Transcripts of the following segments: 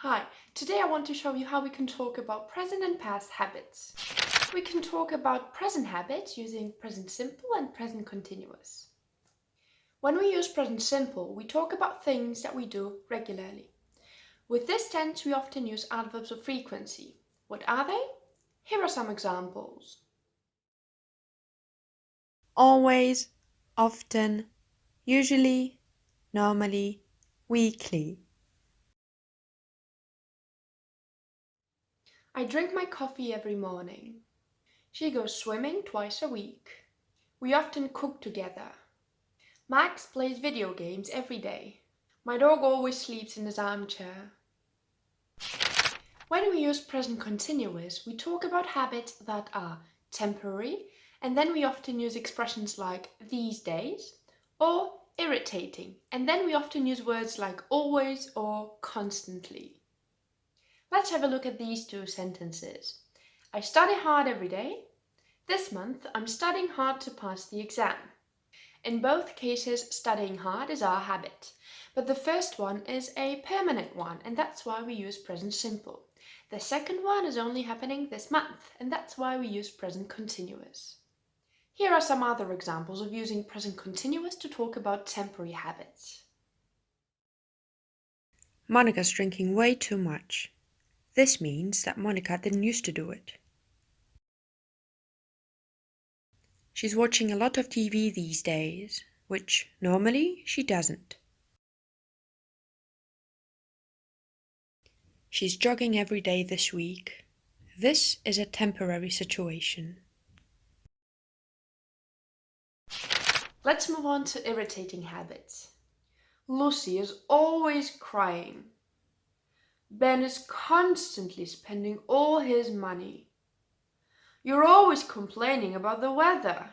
Hi, today I want to show you how we can talk about present and past habits. We can talk about present habits using present simple and present continuous. When we use present simple, we talk about things that we do regularly. With this tense, we often use adverbs of frequency. What are they? Here are some examples. Always, often, usually, normally, weekly. I drink my coffee every morning. She goes swimming twice a week. We often cook together. Max plays video games every day. My dog always sleeps in his armchair. When we use present continuous, we talk about habits that are temporary, and then we often use expressions like these days or irritating, and then we often use words like always or constantly. Let's have a look at these two sentences. I study hard every day. This month I'm studying hard to pass the exam. In both cases, studying hard is our habit, but the first one is a permanent one, and that's why we use present simple. The second one is only happening this month, and that's why we use present continuous. Here are some other examples of using present continuous to talk about temporary habits. Monica's drinking way too much. This means that Monica didn't used to do it. She's watching a lot of TV these days, which normally she doesn't. She's jogging every day this week. This is a temporary situation. Let's move on to irritating habits. Lucy is always crying. Ben is constantly spending all his money. You're always complaining about the weather.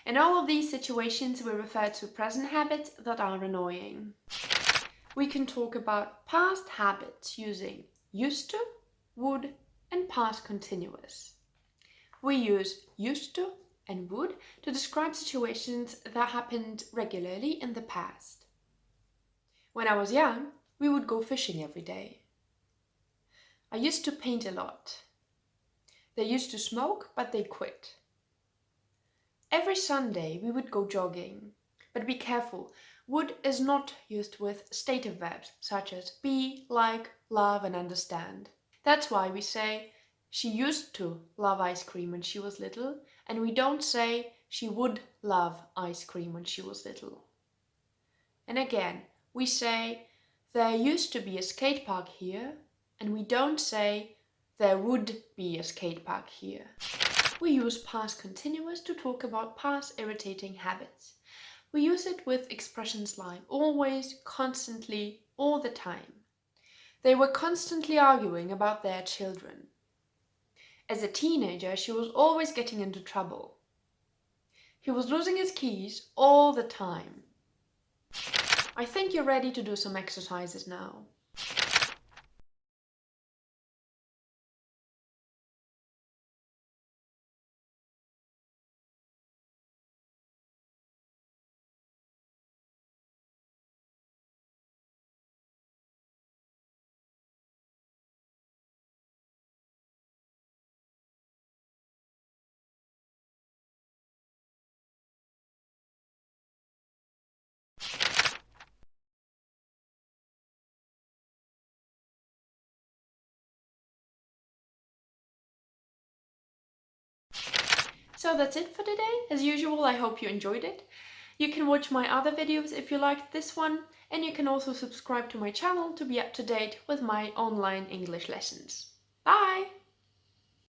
In all of these situations, we refer to present habits that are annoying. We can talk about past habits using used to, would, and past continuous. We use used to and would to describe situations that happened regularly in the past. When I was young, we would go fishing every day. I used to paint a lot. They used to smoke, but they quit. Every Sunday we would go jogging. But be careful, would is not used with stative verbs such as be, like, love, and understand. That's why we say she used to love ice cream when she was little, and we don't say she would love ice cream when she was little. And again, we say there used to be a skate park here, and we don't say there would be a skate park here. We use past continuous to talk about past irritating habits. We use it with expressions like always, constantly, all the time. They were constantly arguing about their children. As a teenager, she was always getting into trouble. He was losing his keys all the time. I think you're ready to do some exercises now. So that's it for today. As usual, I hope you enjoyed it. You can watch my other videos if you liked this one, and you can also subscribe to my channel to be up to date with my online English lessons. Bye!